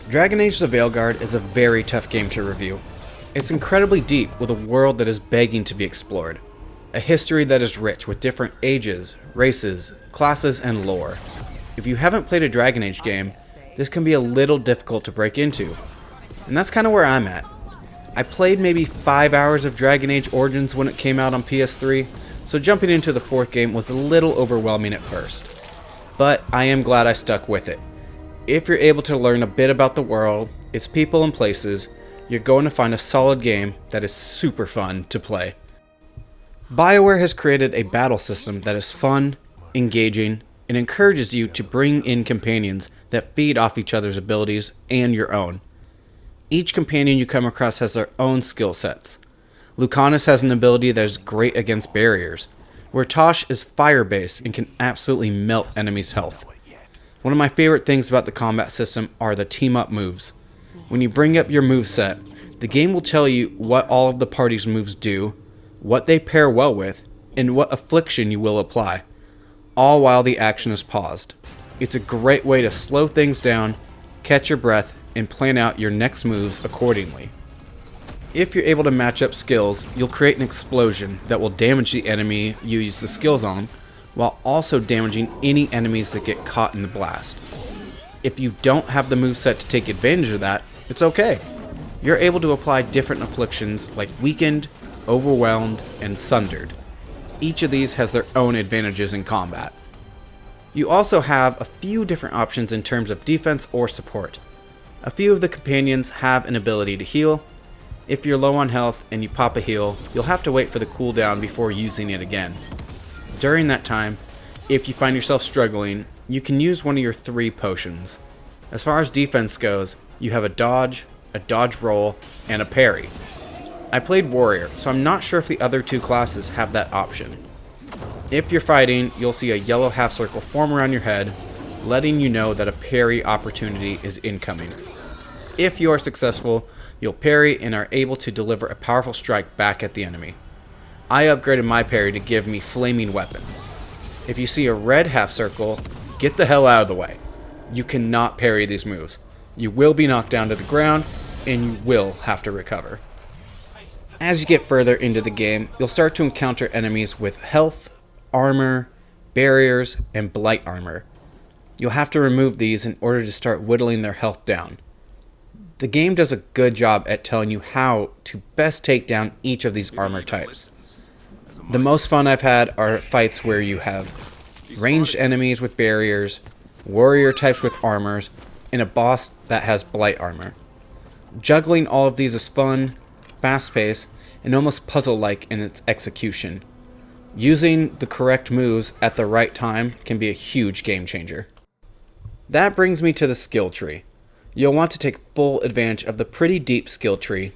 Dragon Age the Veilguard is a very tough game to review. It's incredibly deep with a world that is begging to be explored. A history that is rich with different ages, races, classes, and lore. If you haven't played a Dragon Age game, this can be a little difficult to break into. And that's kind of where I'm at. I played maybe 5 hours of Dragon Age Origins when it came out on PS3, so jumping into the fourth game was a little overwhelming at first. But I am glad I stuck with it. If you're able to learn a bit about the world, its people and places, you're going to find a solid game that is super fun to play. BioWare has created a battle system that is fun, engaging, and encourages you to bring in companions that feed off each other's abilities and your own. Each companion you come across has their own skill sets. Lucanus has an ability that is great against barriers, where Tosh is fire-based and can absolutely melt enemies' health. One of my favorite things about the combat system are the team-up moves. When you bring up your moveset, the game will tell you what all of the party's moves do, what they pair well with, and what affliction you will apply, all while the action is paused. It's a great way to slow things down, catch your breath, and plan out your next moves accordingly. If you're able to match up skills, you'll create an explosion that will damage the enemy you use the skills on, while also damaging any enemies that get caught in the blast. If you don't have the moveset to take advantage of that, it's okay. You're able to apply different afflictions like Weakened, Overwhelmed, and Sundered. Each of these has their own advantages in combat. You also have a few different options in terms of defense or support. A few of the companions have an ability to heal. If you're low on health and you pop a heal, you'll have to wait for the cooldown before using it again. During that time, if you find yourself struggling, you can use one of your 3 potions. As far as defense goes, you have a dodge roll, and a parry. I played warrior, so I'm not sure if the other 2 classes have that option. If you're fighting, you'll see a yellow half circle form around your head, letting you know that a parry opportunity is incoming. If you are successful, you'll parry and are able to deliver a powerful strike back at the enemy. I upgraded my parry to give me flaming weapons. If you see a red half circle, get the hell out of the way. You cannot parry these moves. You will be knocked down to the ground, and you will have to recover. As you get further into the game, you'll start to encounter enemies with health, armor, barriers, and blight armor. You'll have to remove these in order to start whittling their health down. The game does a good job at telling you how to best take down each of these armor types. The most fun I've had are fights where you have ranged enemies with barriers, warrior types with armors, and a boss that has blight armor. Juggling all of these is fun, fast-paced, and almost puzzle-like in its execution. Using the correct moves at the right time can be a huge game changer. That brings me to the skill tree. You'll want to take full advantage of the pretty deep skill tree.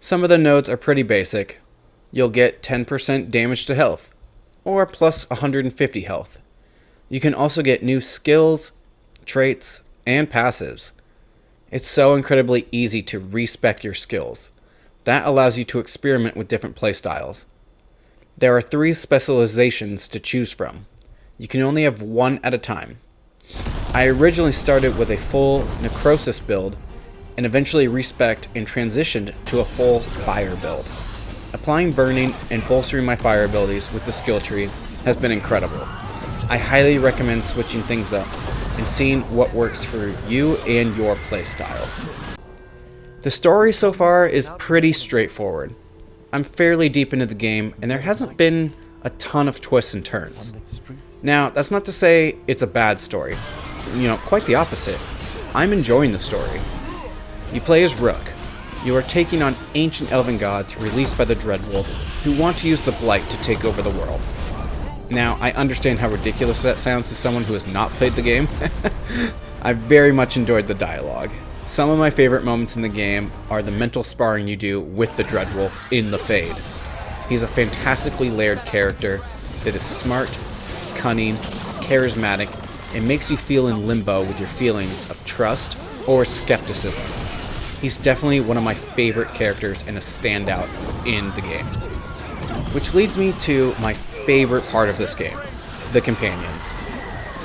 Some of the nodes are pretty basic. You'll get 10% damage to health, or plus 150 health. You can also get new skills, traits, and passives. It's so incredibly easy to respec your skills. That allows you to experiment with different playstyles. There are 3 specializations to choose from. You can only have 1 at a time. I originally started with a full necrosis build, and eventually respec'd and transitioned to a full fire build. Applying burning and bolstering my fire abilities with the skill tree has been incredible. I highly recommend switching things up and seeing what works for you and your playstyle. The story so far is pretty straightforward. I'm fairly deep into the game, and there hasn't been a ton of twists and turns. Now, that's not to say it's a bad story. Quite the opposite. I'm enjoying the story. You play as Rook. You are taking on ancient elven gods released by the Dreadwolf, who want to use the Blight to take over the world. Now, I understand how ridiculous that sounds to someone who has not played the game. I very much enjoyed the dialogue. Some of my favorite moments in the game are the mental sparring you do with the Dreadwolf in the Fade. He's a fantastically layered character that is smart, cunning, charismatic, and makes you feel in limbo with your feelings of trust or skepticism. He's definitely one of my favorite characters and a standout in the game. Which leads me to my favorite part of this game, the companions.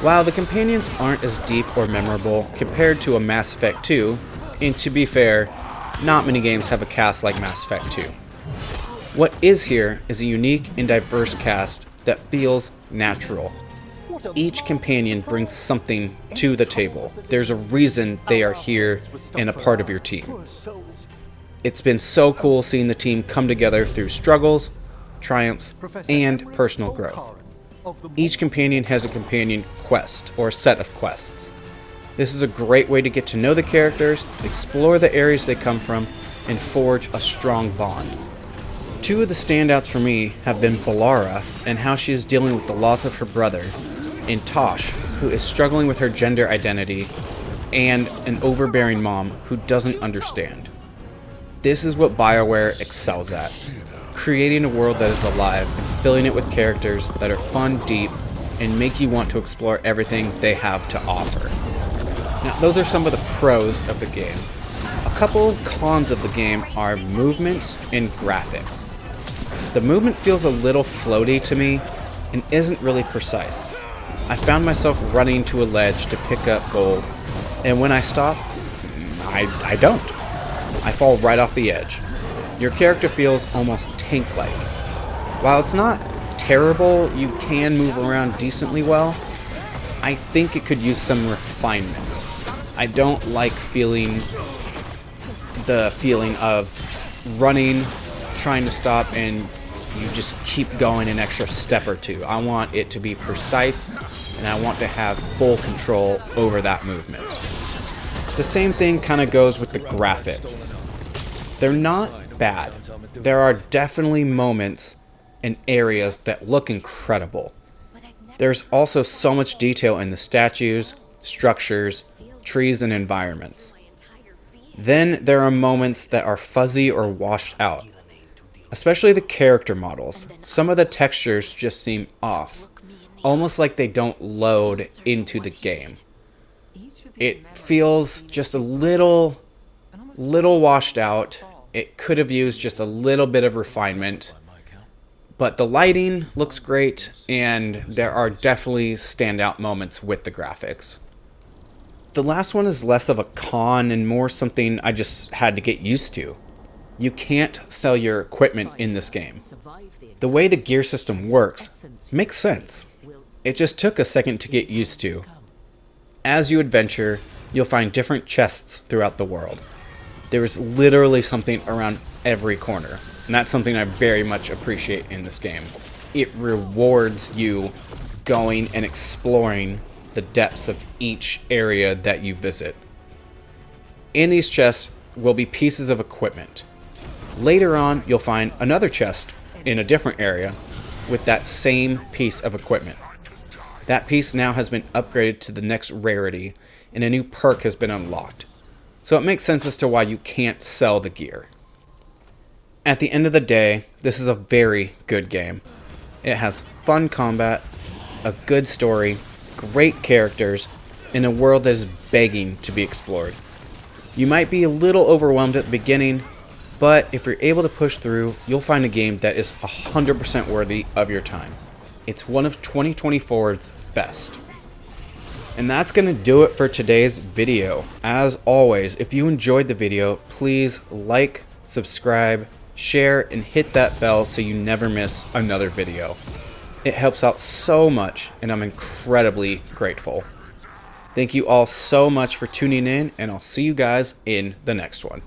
While the companions aren't as deep or memorable compared to a Mass Effect 2, and to be fair, not many games have a cast like Mass Effect 2. What is here is a unique and diverse cast that feels natural. Each companion brings something to the table. There's a reason they are here and a part of your team. It's been so cool seeing the team come together through struggles, triumphs, and personal growth. Each companion has a companion quest or set of quests. This is a great way to get to know the characters, explore the areas they come from, and forge a strong bond. Two of the standouts for me have been Balara and how she is dealing with the loss of her brother, and Tosh, who is struggling with her gender identity, and an overbearing mom who doesn't understand. This is what BioWare excels at, creating a world that is alive and filling it with characters that are fun, deep, and make you want to explore everything they have to offer. Now, those are some of the pros of the game. A couple of cons of the game are movement and graphics. The movement feels a little floaty to me and isn't really precise. I found myself running to a ledge to pick up gold, and when I stop, I don't. I fall right off the edge. Your character feels almost tank-like. While it's not terrible, you can move around decently well, I think it could use some refinement. I don't like the feeling of running, trying to stop, and you just keep going an extra step or two. I want it to be precise, and I want to have full control over that movement. The same thing kind of goes with the graphics. They're not bad. There are definitely moments and areas that look incredible. There's also so much detail in the statues, structures, trees, and environments. Then there are moments that are fuzzy or washed out. Especially the character models. Some of the textures just seem off, almost like they don't load into the game. It feels just a little washed out. It could have used just a little bit of refinement. But the lighting looks great, and there are definitely standout moments with the graphics. The last one is less of a con and more something I just had to get used to. You can't sell your equipment in this game. The way the gear system works makes sense. It just took a second to get used to. As you adventure, you'll find different chests throughout the world. There is literally something around every corner, and that's something I very much appreciate in this game. It rewards you going and exploring the depths of each area that you visit. In these chests will be pieces of equipment. Later on, you'll find another chest in a different area with that same piece of equipment. That piece now has been upgraded to the next rarity, and a new perk has been unlocked. So it makes sense as to why you can't sell the gear. At the end of the day, this is a very good game. It has fun combat, a good story, great characters, and a world that is begging to be explored. You might be a little overwhelmed at the beginning, but if you're able to push through, you'll find a game that is 100% worthy of your time. It's one of 2024's best. And that's going to do it for today's video. As always, if you enjoyed the video, please like, subscribe, share, and hit that bell so you never miss another video. It helps out so much, and I'm incredibly grateful. Thank you all so much for tuning in, and I'll see you guys in the next one.